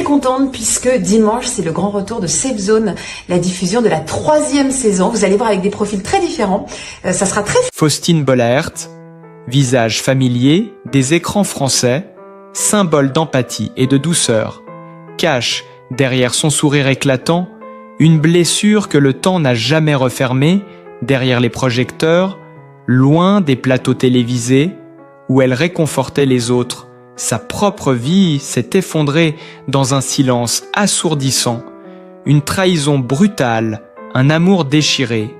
Contente puisque dimanche c'est le grand retour de Safe Zone, la diffusion de la 3e saison. Vous allez voir avec des profils très différents. Ça sera très... Faustine Bollaert, visage familier, des écrans français, symbole d'empathie et de douceur, cache derrière son sourire éclatant une blessure que le temps n'a jamais refermée derrière les projecteurs, loin des plateaux télévisés où elle réconfortait les autres. Sa propre vie s'est effondrée dans un silence assourdissant, une trahison brutale, un amour déchiré.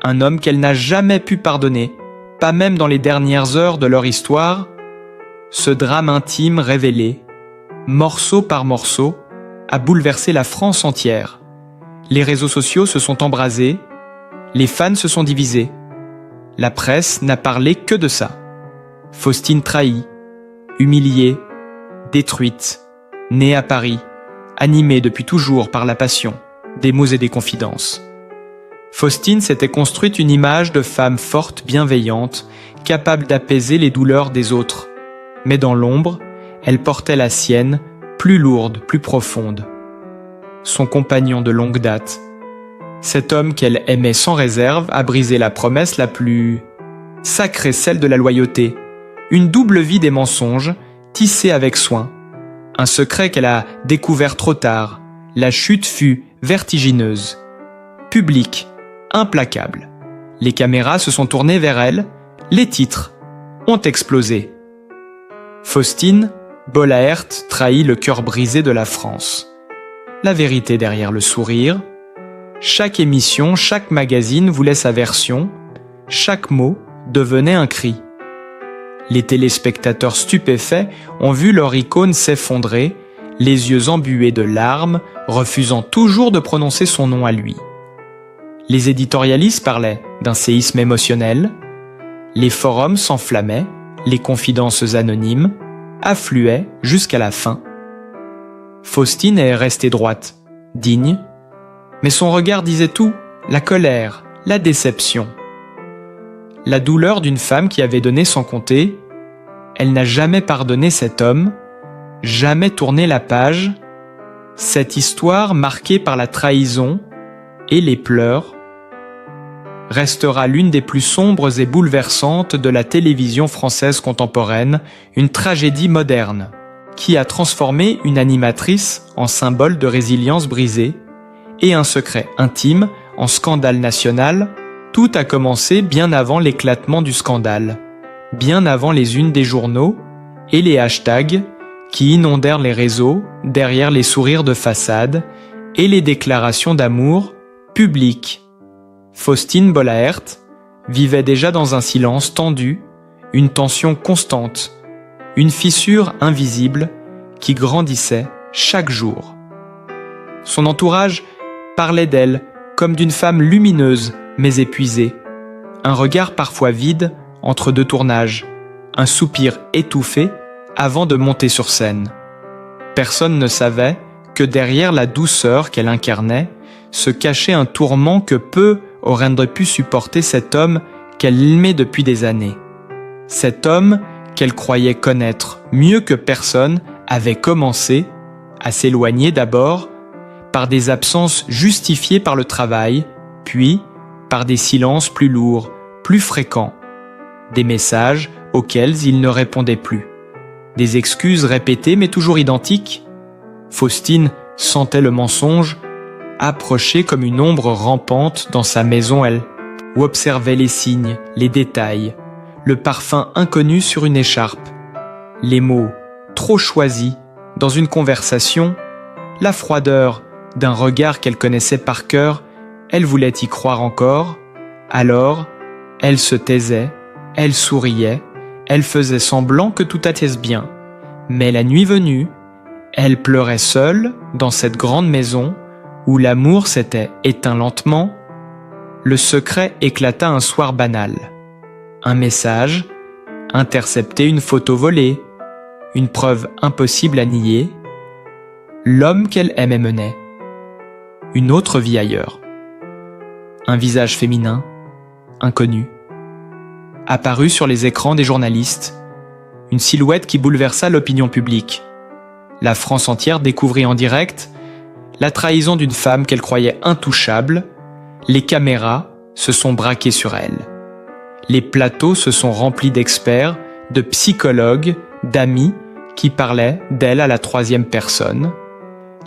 Un homme qu'elle n'a jamais pu pardonner, pas même dans les dernières heures de leur histoire. Ce drame intime révélé, morceau par morceau, a bouleversé la France entière. Les réseaux sociaux se sont embrasés, les fans se sont divisés. La presse n'a parlé que de ça. Faustine trahie, humiliée, détruite, née à Paris, animée depuis toujours par la passion, des mots et des confidences. Faustine s'était construite une image de femme forte, bienveillante, capable d'apaiser les douleurs des autres. Mais dans l'ombre, elle portait la sienne, plus lourde, plus profonde. Son compagnon de longue date, cet homme qu'elle aimait sans réserve, a brisé la promesse la plus sacrée, celle de la loyauté. Une double vie des mensonges, tissée avec soin. Un secret qu'elle a découvert trop tard. La chute fut vertigineuse. Publique, implacable. Les caméras se sont tournées vers elle. Les titres ont explosé. Faustine Bollaert trahit le cœur brisé de la France. La vérité derrière le sourire. Chaque émission, chaque magazine voulait sa version. Chaque mot devenait un cri. Les téléspectateurs stupéfaits ont vu leur icône s'effondrer, les yeux embués de larmes, refusant toujours de prononcer son nom à lui. Les éditorialistes parlaient d'un séisme émotionnel, les forums s'enflammaient, les confidences anonymes affluaient jusqu'à la fin. Faustine est restée droite, digne, mais son regard disait tout, la colère, la déception. La douleur d'une femme qui avait donné sans compter. Elle n'a jamais pardonné cet homme, jamais tourné la page. Cette histoire marquée par la trahison et les pleurs restera l'une des plus sombres et bouleversantes de la télévision française contemporaine, une tragédie moderne qui a transformé une animatrice en symbole de résilience brisée et un secret intime en scandale national. Tout a commencé bien avant l'éclatement du scandale, bien avant les unes des journaux et les hashtags qui inondèrent les réseaux derrière les sourires de façade et les déclarations d'amour publiques. Faustine Bollaert vivait déjà dans un silence tendu, une tension constante, une fissure invisible qui grandissait chaque jour. Son entourage parlait d'elle comme d'une femme lumineuse mais épuisée, un regard parfois vide entre deux tournages, un soupir étouffé avant de monter sur scène. Personne ne savait que derrière la douceur qu'elle incarnait se cachait un tourment que peu auraient pu supporter cet homme qu'elle aimait depuis des années. Cet homme qu'elle croyait connaître mieux que personne avait commencé à s'éloigner d'abord par des absences justifiées par le travail, puis par des silences plus lourds, plus fréquents, des messages auxquels il ne répondait plus, des excuses répétées mais toujours identiques. Faustine sentait le mensonge approcher comme une ombre rampante dans sa maison, elle, où observait les signes, les détails, le parfum inconnu sur une écharpe, les mots trop choisis dans une conversation, la froideur d'un regard qu'elle connaissait par cœur. Elle voulait y croire encore, alors elle se taisait, elle souriait, elle faisait semblant que tout allait bien. Mais la nuit venue, elle pleurait seule dans cette grande maison où l'amour s'était éteint lentement. Le secret éclata un soir banal. Un message, intercepté, une photo volée, une preuve impossible à nier. L'homme qu'elle aimait menait une autre vie ailleurs. Un visage féminin, inconnu, apparu sur les écrans des journalistes, une silhouette qui bouleversa l'opinion publique. La France entière découvrit en direct la trahison d'une femme qu'elle croyait intouchable. Les caméras se sont braquées sur elle. Les plateaux se sont remplis d'experts, de psychologues, d'amis qui parlaient d'elle à la troisième personne.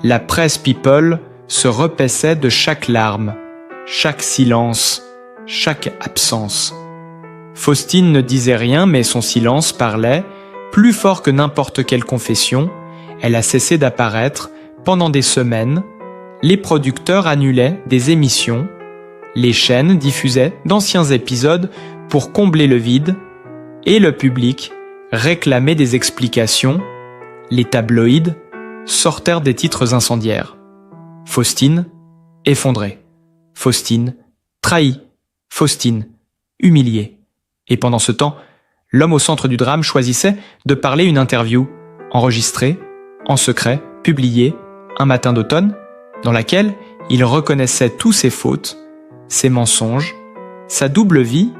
La presse people se repaissait de chaque larme, chaque silence, chaque absence. Faustine ne disait rien, mais son silence parlait, plus fort que n'importe quelle confession. Elle a cessé d'apparaître pendant des semaines. Les producteurs annulaient des émissions. Les chaînes diffusaient d'anciens épisodes pour combler le vide. Et le public réclamait des explications. Les tabloïds sortèrent des titres incendiaires. Faustine, effondrée. Faustine, trahie. Faustine, humiliée. Et pendant ce temps, l'homme au centre du drame choisissait de parler une interview, enregistrée, en secret, publiée, un matin d'automne, dans laquelle il reconnaissait tous ses fautes, ses mensonges, sa double vie,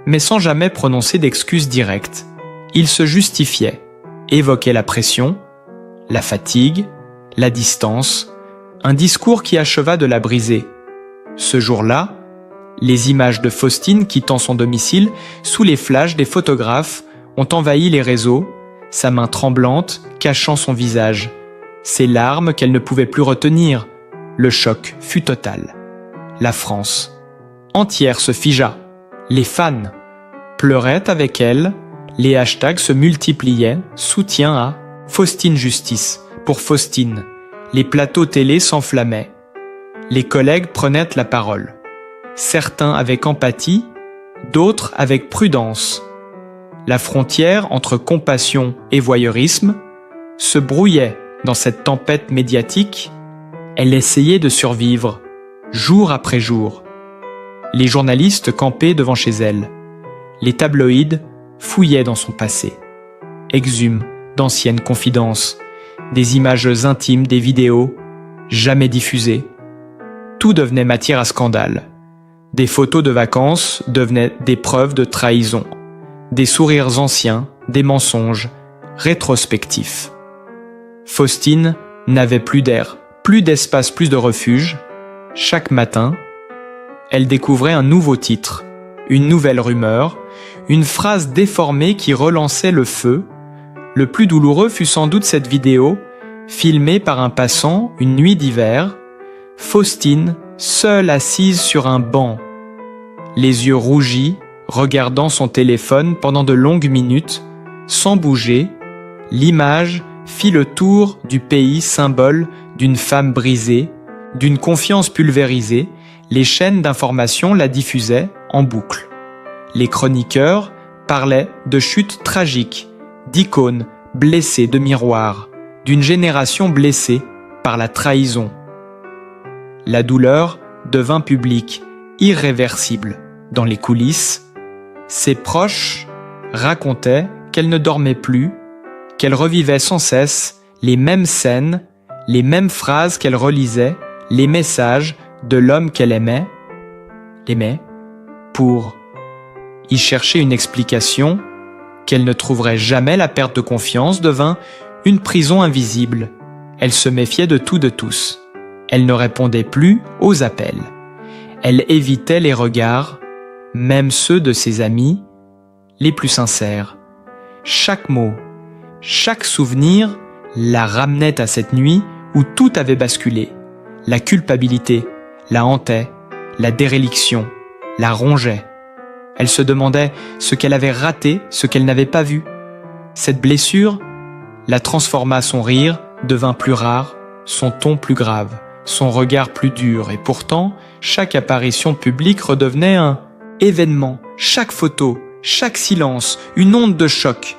mais sans jamais prononcer d'excuses directes. Il se justifiait, évoquait la pression, la fatigue, la distance, un discours qui acheva de la briser. Ce jour-là, les images de Faustine quittant son domicile sous les flashs des photographes ont envahi les réseaux, sa main tremblante cachant son visage, ses larmes qu'elle ne pouvait plus retenir. Le choc fut total. La France entière se figea. Les fans pleuraient avec elle, les hashtags se multipliaient, soutien à Faustine Justice, pour Faustine. Les plateaux télé s'enflammaient. Les collègues prenaient la parole. Certains avec empathie, d'autres avec prudence. La frontière entre compassion et voyeurisme se brouillait dans cette tempête médiatique. Elle essayait de survivre, jour après jour. Les journalistes campaient devant chez elle. Les tabloïds fouillaient dans son passé. Exhument d'anciennes confidences, des images intimes, des vidéos, jamais diffusées. Tout devenait matière à scandale. Des photos de vacances devenaient des preuves de trahison. Des sourires anciens, des mensonges, rétrospectifs. Faustine n'avait plus d'air, plus d'espace, plus de refuge. Chaque matin, elle découvrait un nouveau titre, une nouvelle rumeur, une phrase déformée qui relançait le feu. Le plus douloureux fut sans doute cette vidéo, filmée par un passant une nuit d'hiver. Faustine, seule assise sur un banc, les yeux rougis, regardant son téléphone pendant de longues minutes, sans bouger. L'image fit le tour du pays, symbole d'une femme brisée, d'une confiance pulvérisée. Les chaînes d'information la diffusaient en boucle. Les chroniqueurs parlaient de chutes tragiques, d'icônes blessées de miroirs, d'une génération blessée par la trahison. La douleur devint publique, irréversible. Dans les coulisses, ses proches racontaient qu'elle ne dormait plus, qu'elle revivait sans cesse les mêmes scènes, les mêmes phrases qu'elle relisait, les messages de l'homme qu'elle aimait pour y chercher une explication qu'elle ne trouverait jamais. La perte de confiance devint une prison invisible. Elle se méfiait de tout, de tous. Elle ne répondait plus aux appels. Elle évitait les regards, même ceux de ses amis les plus sincères. Chaque mot, chaque souvenir la ramenait à cette nuit où tout avait basculé. La culpabilité la hantait, la déréliction la rongeait. Elle se demandait ce qu'elle avait raté, ce qu'elle n'avait pas vu. Cette blessure la transforma. Son rire devint plus rare, son ton plus grave, son regard plus dur, et pourtant, chaque apparition publique redevenait un événement. Chaque photo, chaque silence, une onde de choc.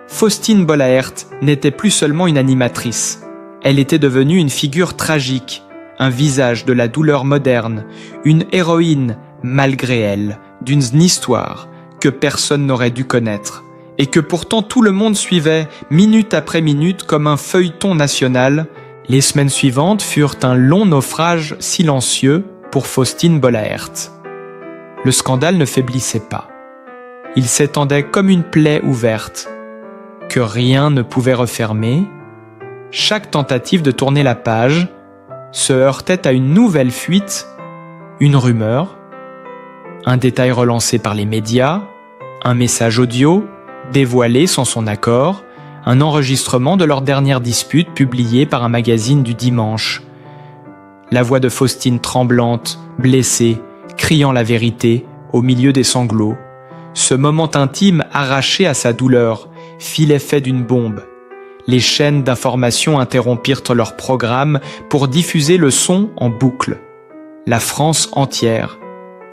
Faustine Bollaert n'était plus seulement une animatrice. Elle était devenue une figure tragique, un visage de la douleur moderne, une héroïne malgré elle, d'une histoire que personne n'aurait dû connaître, et que pourtant tout le monde suivait, minute après minute, comme un feuilleton national. Les semaines suivantes furent un long naufrage silencieux pour Faustine Bollaert. Le scandale ne faiblissait pas. Il s'étendait comme une plaie ouverte, que rien ne pouvait refermer. chaque tentative de tourner la page se heurtait à une nouvelle fuite, une rumeur, un détail relancé par les médias, un message audio dévoilé sans son accord, un enregistrement de leur dernière dispute publié par un magazine du dimanche. La voix de Faustine tremblante, blessée, criant la vérité au milieu des sanglots. Ce moment intime arraché à sa douleur fit l'effet d'une bombe. Les chaînes d'information interrompirent leur programme pour diffuser le son en boucle. La France entière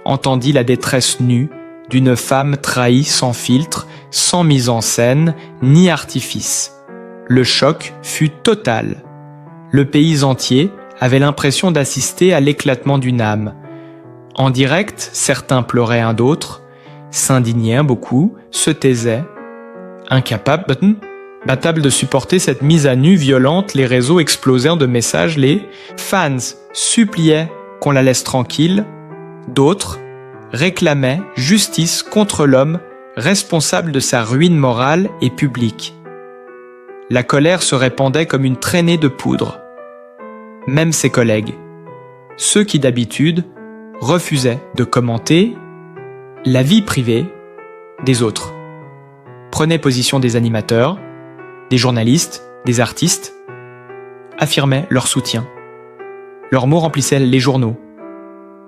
entendit la détresse nue d'une femme trahie sans filtre, sans mise en scène, ni artifice. Le choc fut total. Le pays entier avait l'impression d'assister à l'éclatement d'une âme. En direct, certains pleuraient un d'autre, s'indignaient beaucoup, se taisaient. Incapables de supporter cette mise à nu violente, les réseaux explosèrent de messages, les fans suppliaient qu'on la laisse tranquille, d'autres réclamaient justice contre l'homme responsable de sa ruine morale et publique. La colère se répandait comme une traînée de poudre. Même ses collègues, ceux qui d'habitude refusaient de commenter la vie privée des autres, prenaient position des animateurs, des journalistes, des artistes, affirmaient leur soutien. Leurs mots remplissaient les journaux.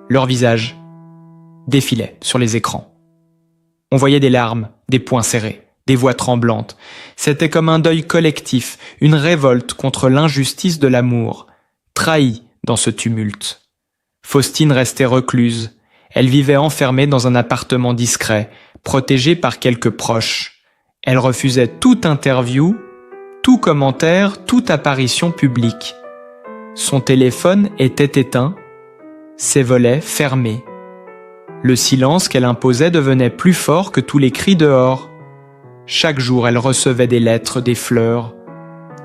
Leurs visages défilaient sur les écrans. On voyait des larmes, des poings serrés, des voix tremblantes. C'était comme un deuil collectif, une révolte contre l'injustice de l'amour, trahie dans ce tumulte. Faustine restait recluse. Elle vivait enfermée dans un appartement discret, protégée par quelques proches. Elle refusait toute interview, tout commentaire, toute apparition publique. Son téléphone était éteint, ses volets fermés. Le silence qu'elle imposait devenait plus fort que tous les cris dehors. Chaque jour, elle recevait des lettres, des fleurs,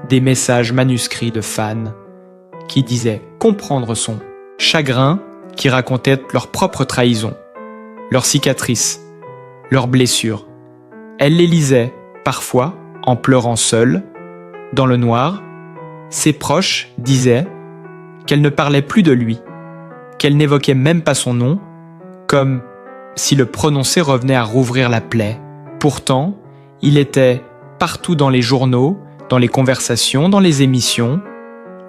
des messages manuscrits de fans qui disaient comprendre son chagrin, qui racontaient leur propre trahison, leurs cicatrices, leurs blessures. Elle les lisait, parfois, en pleurant seule, dans le noir. Ses proches disaient qu'elle ne parlait plus de lui, qu'elle n'évoquait même pas son nom, comme si le prononcer revenait à rouvrir la plaie. Pourtant, il était partout dans les journaux, dans les conversations, dans les émissions,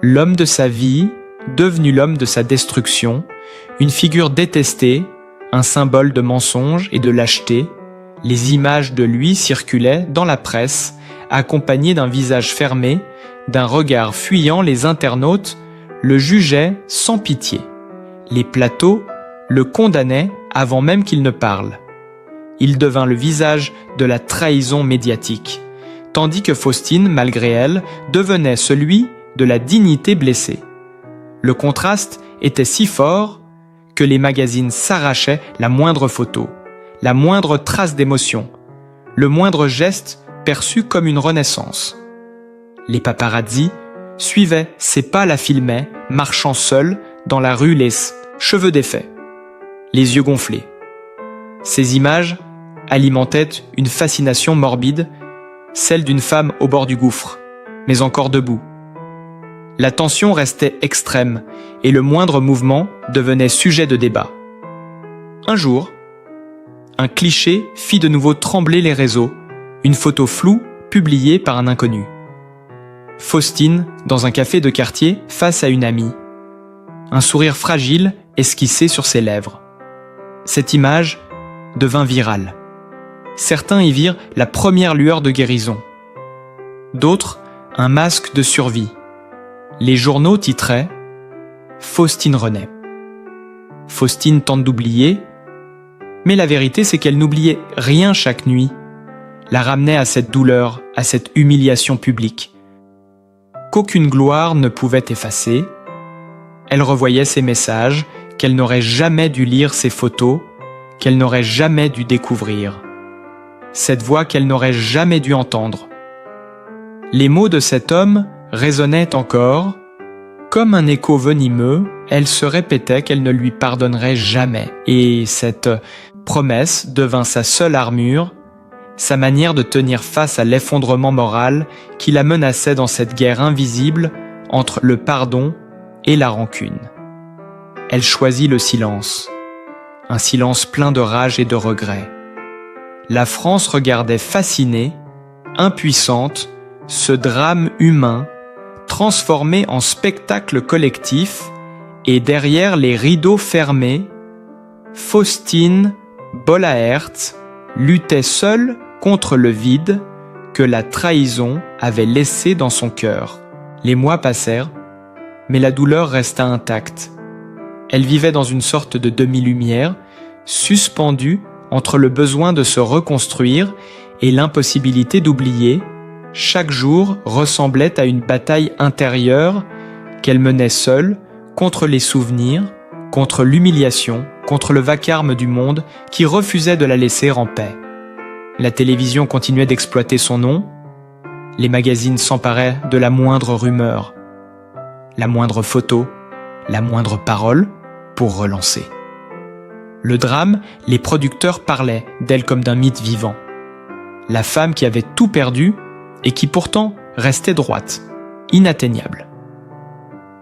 l'homme de sa vie, devenu l'homme de sa destruction, une figure détestée, un symbole de mensonge et de lâcheté. Les images de lui circulaient dans la presse, accompagnées d'un visage fermé, d'un regard fuyant. Les internautes le jugeaient sans pitié. Les plateaux le condamnaient avant même qu'il ne parle. Il devint le visage de la trahison médiatique, tandis que Faustine, malgré elle, devenait celui de la dignité blessée. Le contraste était si fort que les magazines s'arrachaient la moindre photo, la moindre trace d'émotion, le moindre geste perçu comme une renaissance. Les paparazzis suivaient ses pas, la filmaient, marchant seule dans la rue, les cheveux défaits, les yeux gonflés. Ces images alimentaient une fascination morbide, celle d'une femme au bord du gouffre, mais encore debout. La tension restait extrême et le moindre mouvement devenait sujet de débat. Un jour, un cliché fit de nouveau trembler les réseaux, une photo floue publiée par un inconnu. Faustine, dans un café de quartier, face à une amie. Un sourire fragile esquissé sur ses lèvres. Cette image devint virale. Certains y virent la première lueur de guérison. D'autres, un masque de survie. Les journaux titraient « Faustine renaît ». Faustine tente d'oublier, mais la vérité c'est qu'elle n'oubliait rien chaque nuit, la ramenait à cette douleur, à cette humiliation publique, qu'aucune gloire ne pouvait effacer. Elle revoyait ses messages, qu'elle n'aurait jamais dû lire, ses photos, qu'elle n'aurait jamais dû découvrir. Cette voix qu'elle n'aurait jamais dû entendre. Les mots de cet homme résonnaient encore. Comme un écho venimeux, elle se répétait qu'elle ne lui pardonnerait jamais. Et cette promesse devint sa seule armure. sa manière de tenir face à l'effondrement moral qui la menaçait dans cette guerre invisible entre le pardon et la rancune. Elle choisit le silence, un silence plein de rage et de regret. La France regardait fascinée, impuissante, ce drame humain transformé en spectacle collectif, et derrière les rideaux fermés, Faustine Bollaert luttait seule contre le vide que la trahison avait laissé dans son cœur. Les mois passèrent, mais la douleur resta intacte. Elle vivait dans une sorte de demi-lumière, suspendue entre le besoin de se reconstruire et l'impossibilité d'oublier. Chaque jour ressemblait à une bataille intérieure qu'elle menait seule contre les souvenirs, contre l'humiliation, contre le vacarme du monde qui refusait de la laisser en paix. La télévision continuait d'exploiter son nom, les magazines s'emparaient de la moindre rumeur, la moindre photo, la moindre parole pour relancer. Le drame, les producteurs parlaient d'elle comme d'un mythe vivant. La femme qui avait tout perdu et qui pourtant restait droite, inatteignable.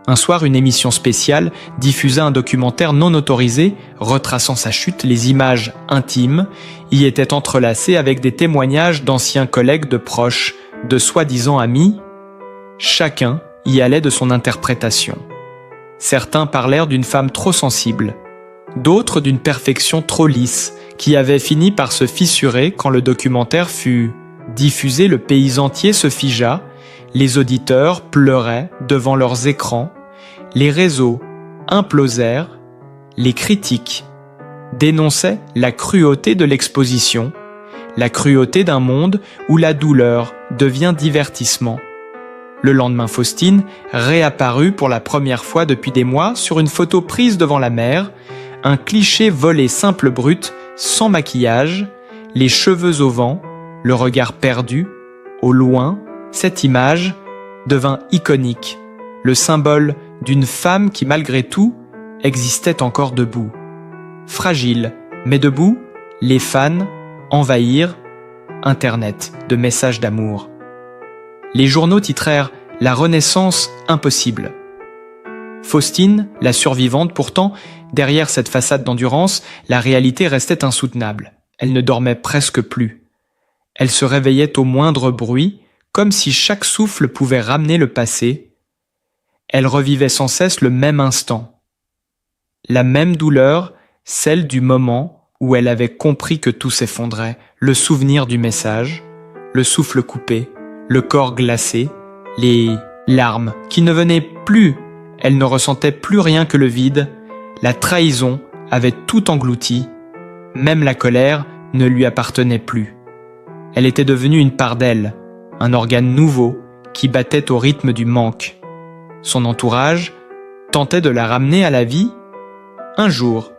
Un soir, une émission spéciale diffusa un documentaire non autorisé retraçant sa chute. Les images intimes y étaient entrelacées avec des témoignages d'anciens collègues, de proches, de soi-disant amis. Chacun y allait de son interprétation. Certains parlèrent d'une femme trop sensible, d'autres d'une perfection trop lisse, qui avait fini par se fissurer quand le documentaire fut diffusé. Le pays entier se figea, les auditeurs pleuraient devant leurs écrans, les réseaux implosèrent, les critiques dénonçaient la cruauté de l'exposition, la cruauté d'un monde où la douleur devient divertissement. Le lendemain, Faustine réapparut pour la première fois depuis des mois sur une photo prise devant la mer, un cliché volé simple brut, sans maquillage, les cheveux au vent, le regard perdu, au loin. Cette image devint iconique, le symbole d'une femme qui malgré tout existait encore debout. Fragile, mais debout, les fans envahirent Internet de messages d'amour. Les journaux titrèrent « La Renaissance impossible ». Faustine, la survivante, pourtant, derrière cette façade d'endurance, la réalité restait insoutenable. Elle ne dormait presque plus. Elle se réveillait au moindre bruit, comme si chaque souffle pouvait ramener le passé. Elle revivait sans cesse le même instant. La même douleur, celle du moment où elle avait compris que tout s'effondrait, le souvenir du message, le souffle coupé, le corps glacé, les larmes qui ne venaient plus. Elle ne ressentait plus rien que le vide. La trahison avait tout englouti. Même la colère ne lui appartenait plus. Elle était devenue une part d'elle, un organe nouveau qui battait au rythme du manque. Son entourage tentait de la ramener à la vie. Un jour,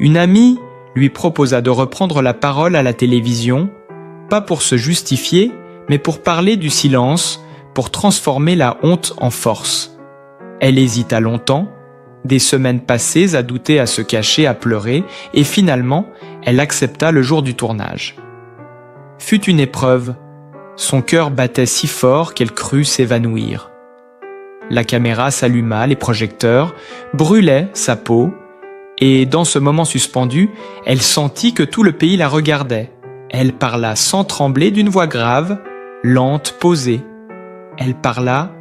une amie lui proposa de reprendre la parole à la télévision, pas pour se justifier, mais pour parler du silence, pour transformer la honte en force. Elle hésita longtemps, des semaines passées à douter, à se cacher, à pleurer, et finalement, elle accepta le jour du tournage. Fut une épreuve. Son cœur battait si fort qu'elle crut s'évanouir. La caméra s'alluma, les projecteurs brûlaient sa peau, et dans ce moment suspendu, elle sentit que tout le pays la regardait. Elle parla sans trembler d'une voix grave, lente, posée. Elle parla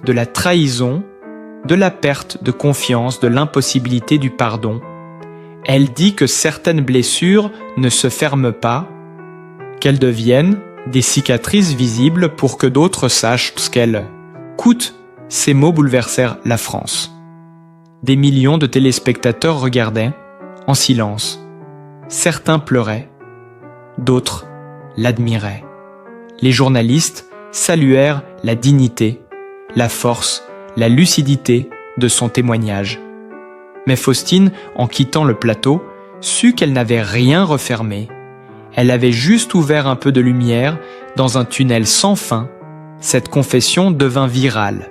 de la trahison, de la perte de confiance, de l'impossibilité du pardon. Elle dit que certaines blessures ne se ferment pas, qu'elles deviennent des cicatrices visibles pour que d'autres sachent ce qu'elles coûtent. Ces mots bouleversèrent la France. Des millions de téléspectateurs regardaient, en silence. Certains pleuraient, d'autres l'admiraient. Les journalistes saluèrent la dignité, la force, la lucidité de son témoignage. Mais Faustine, en quittant le plateau, sut qu'elle n'avait rien refermé. Elle avait juste ouvert un peu de lumière dans un tunnel sans fin. Cette confession devint virale.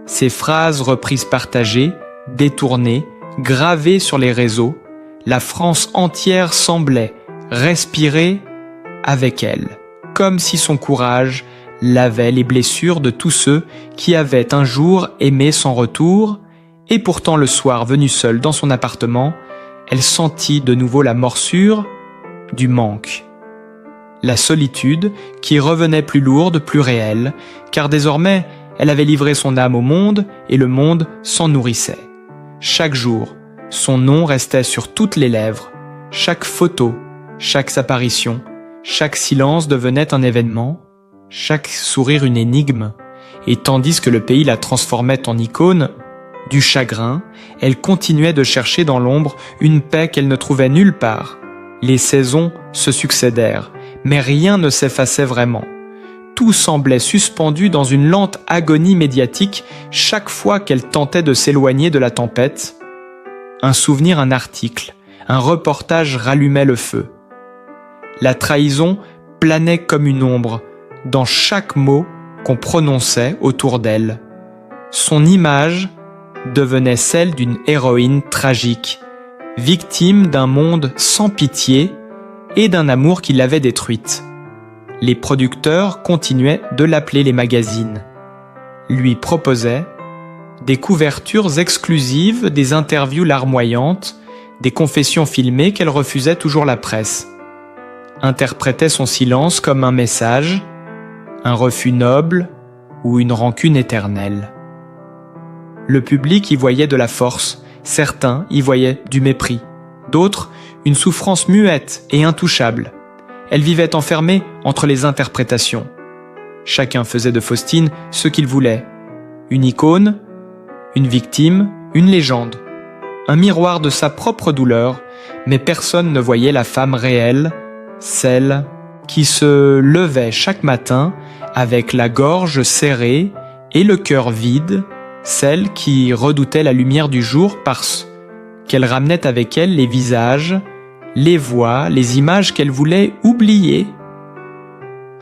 Ces phrases reprises partagées, détournées, gravées sur les réseaux, la France entière semblait respirer avec elle, comme si son courage lavait les blessures de tous ceux qui avaient un jour aimé sans retour, et pourtant le soir venue seule dans son appartement, elle sentit de nouveau la morsure du manque. La solitude qui revenait plus lourde, plus réelle, car désormais elle avait livré son âme au monde et le monde s'en nourrissait. Chaque jour, son nom restait sur toutes les lèvres, chaque photo, chaque apparition, chaque silence devenait un événement, chaque sourire une énigme, et tandis que le pays la transformait en icône, du chagrin, elle continuait de chercher dans l'ombre une paix qu'elle ne trouvait nulle part. Les saisons se succédèrent, mais rien ne s'effaçait vraiment. Tout semblait suspendu dans une lente agonie médiatique chaque fois qu'elle tentait de s'éloigner de la tempête. Un souvenir, un article, un reportage rallumait le feu. La trahison planait comme une ombre dans chaque mot qu'on prononçait autour d'elle. Son image devenait celle d'une héroïne tragique, victime d'un monde sans pitié et d'un amour qui l'avait détruite. Les producteurs continuaient de l'appeler les magazines, lui proposaient des couvertures exclusives, des interviews larmoyantes, des confessions filmées qu'elle refusait toujours la presse, interprétait son silence comme un message, un refus noble ou une rancune éternelle. Le public y voyait de la force, certains y voyaient du mépris, d'autres une souffrance muette et intouchable. Elle vivait enfermée entre les interprétations. Chacun faisait de Faustine ce qu'il voulait, une icône, une victime, une légende, un miroir de sa propre douleur, mais personne ne voyait la femme réelle, celle qui se levait chaque matin avec la gorge serrée et le cœur vide, celle qui redoutait la lumière du jour parce qu'elle ramenait avec elle les visages, les voix, les images qu'elle voulait oublier.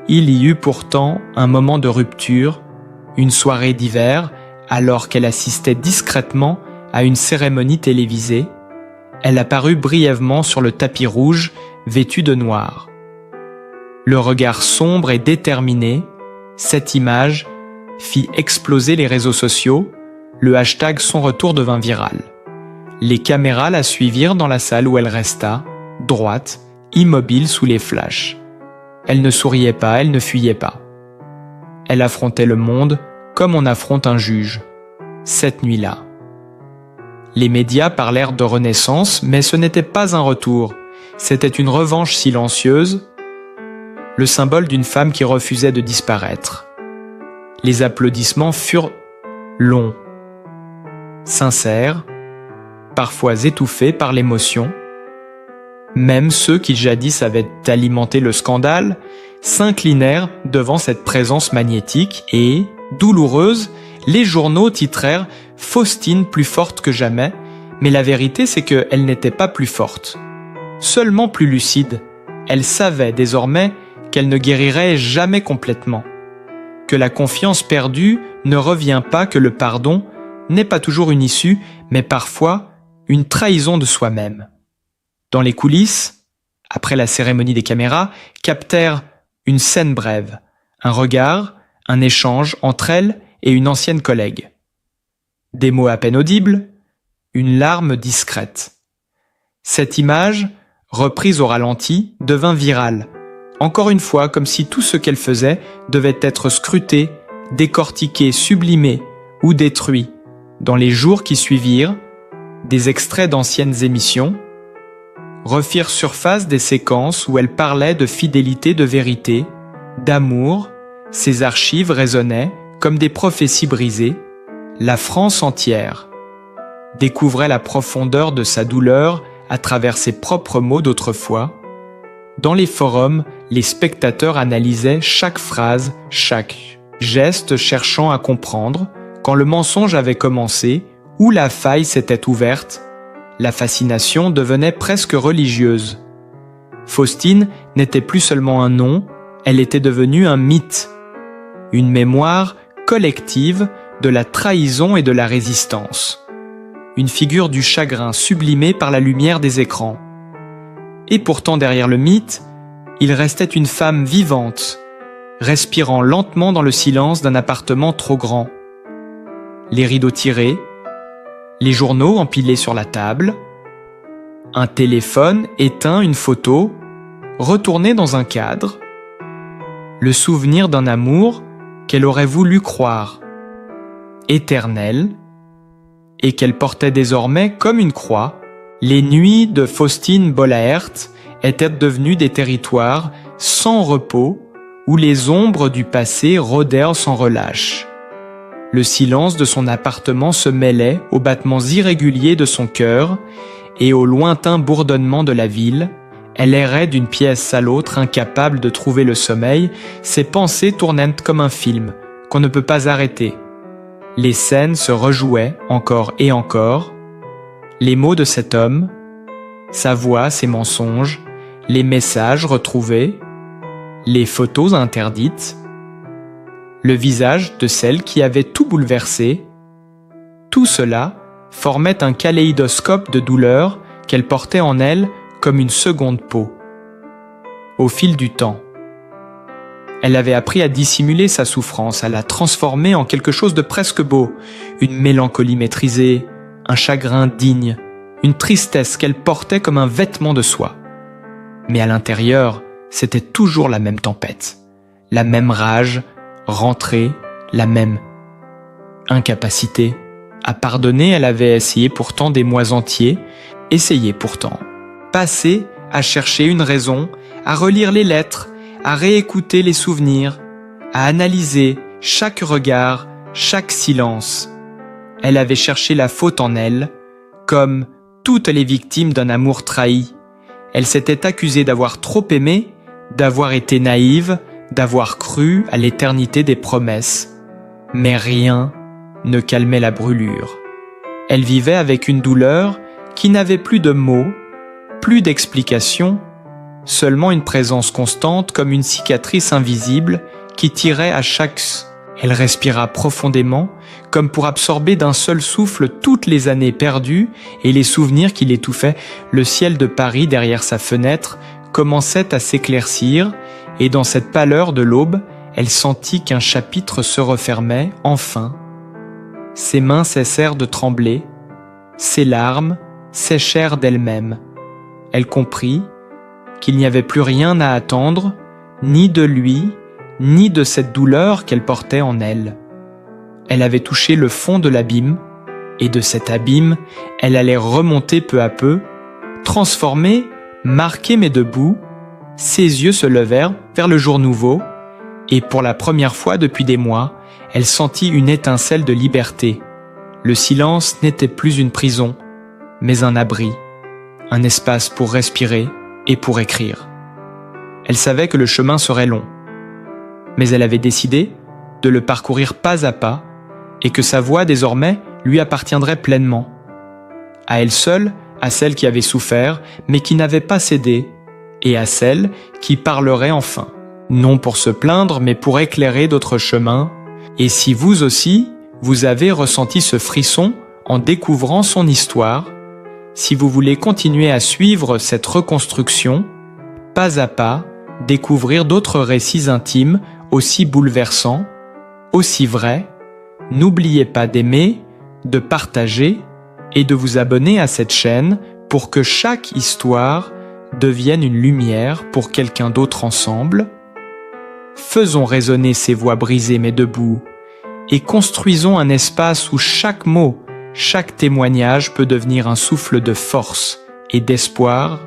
Il y eut pourtant un moment de rupture, une soirée d'hiver, alors qu'elle assistait discrètement à une cérémonie télévisée. Elle apparut brièvement sur le tapis rouge, vêtue de noir. Le regard sombre et déterminé, cette image fit exploser les réseaux sociaux, le hashtag Son retour devint viral. Les caméras la suivirent dans la salle où elle resta, droite, immobile sous les flashs. Elle ne souriait pas, elle ne fuyait pas. Elle affrontait le monde comme on affronte un juge, cette nuit-là. Les médias parlèrent de renaissance, mais ce n'était pas un retour, c'était une revanche silencieuse, le symbole d'une femme qui refusait de disparaître. Les applaudissements furent longs, sincères, parfois étouffés par l'émotion. Même ceux qui jadis avaient alimenté le scandale s'inclinèrent devant cette présence magnétique et, douloureuse, les journaux titrèrent « Faustine plus forte que jamais », mais la vérité c'est qu'elle n'était pas plus forte, seulement plus lucide. Elle savait désormais qu'elle ne guérirait jamais complètement, que la confiance perdue ne revient pas, que le pardon n'est pas toujours une issue, mais parfois une trahison de soi-même. Dans les coulisses, après la cérémonie des caméras, captèrent une scène brève, un regard, un échange entre elle et une ancienne collègue. Des mots à peine audibles, une larme discrète. Cette image, reprise au ralenti, devint virale, encore une fois comme si tout ce qu'elle faisait devait être scruté, décortiqué, sublimé ou détruit. Dans les jours qui suivirent, des extraits d'anciennes émissions refirent surface des séquences où elle parlait de fidélité, de vérité, d'amour. Ces archives résonnaient comme des prophéties brisées. La France entière découvrait la profondeur de sa douleur à travers ses propres mots d'autrefois. Dans les forums, les spectateurs analysaient chaque phrase, chaque geste, cherchant à comprendre quand le mensonge avait commencé, où la faille s'était ouverte. La fascination devenait presque religieuse. Faustine n'était plus seulement un nom, elle était devenue un mythe, une mémoire collective de la trahison et de la résistance, une figure du chagrin sublimée par la lumière des écrans. Et pourtant derrière le mythe, il restait une femme vivante, respirant lentement dans le silence d'un appartement trop grand. Les rideaux tirés, les journaux empilés sur la table, un téléphone éteint, une photo, retournée dans un cadre, le souvenir d'un amour qu'elle aurait voulu croire éternel et qu'elle portait désormais comme une croix. Les nuits de Faustine Bollaert étaient devenues des territoires sans repos où les ombres du passé rôdèrent sans relâche. Le silence de son appartement se mêlait aux battements irréguliers de son cœur et au lointain bourdonnement de la ville. Elle errait d'une pièce à l'autre, incapable de trouver le sommeil. Ses pensées tournaient comme un film qu'on ne peut pas arrêter. Les scènes se rejouaient encore et encore. Les mots de cet homme, sa voix, ses mensonges, les messages retrouvés, les photos interdites, le visage de celle qui avait tout bouleversé, tout cela formait un kaléidoscope de douleurs qu'elle portait en elle comme une seconde peau. Au fil du temps, elle avait appris à dissimuler sa souffrance, à la transformer en quelque chose de presque beau, une mélancolie maîtrisée, un chagrin digne, une tristesse qu'elle portait comme un vêtement de soie. Mais à l'intérieur, c'était toujours la même tempête, la même rage, rentrée, la même incapacité. À pardonner, elle avait essayé pourtant des mois entiers, essayé pourtant. Passé à chercher une raison, à relire les lettres, à réécouter les souvenirs, à analyser chaque regard, chaque silence. Elle avait cherché la faute en elle, comme toutes les victimes d'un amour trahi. Elle s'était accusée d'avoir trop aimé, d'avoir été naïve, d'avoir cru à l'éternité des promesses. Mais rien ne calmait la brûlure. Elle vivait avec une douleur qui n'avait plus de mots, plus d'explications, seulement une présence constante comme une cicatrice invisible qui tirait à chaque... Elle respira profondément, comme pour absorber d'un seul souffle toutes les années perdues et les souvenirs qui l'étouffaient. Le ciel de Paris derrière sa fenêtre commençait à s'éclaircir, et dans cette pâleur de l'aube, elle sentit qu'un chapitre se refermait, enfin. Ses mains cessèrent de trembler, ses larmes séchèrent d'elles-mêmes. Elle comprit qu'il n'y avait plus rien à attendre, ni de lui, ni de cette douleur qu'elle portait en elle. Elle avait touché le fond de l'abîme, et de cet abîme, elle allait remonter peu à peu, transformée, marquée mais debout. Ses yeux se levèrent vers le jour nouveau, et pour la première fois depuis des mois, elle sentit une étincelle de liberté. Le silence n'était plus une prison, mais un abri, un espace pour respirer et pour écrire. Elle savait que le chemin serait long, mais elle avait décidé de le parcourir pas à pas et que sa voix désormais lui appartiendrait pleinement. À elle seule, à celle qui avait souffert, mais qui n'avait pas cédé, et à celle qui parlerait enfin, non pour se plaindre, mais pour éclairer d'autres chemins. Et si vous aussi, vous avez ressenti ce frisson en découvrant son histoire, si vous voulez continuer à suivre cette reconstruction, pas à pas, découvrir d'autres récits intimes aussi bouleversants, aussi vrais, n'oubliez pas d'aimer, de partager et de vous abonner à cette chaîne pour que chaque histoire devienne une lumière pour quelqu'un d'autre ensemble. Faisons résonner ces voix brisées mais debout et construisons un espace où chaque mot, chaque témoignage peut devenir un souffle de force et d'espoir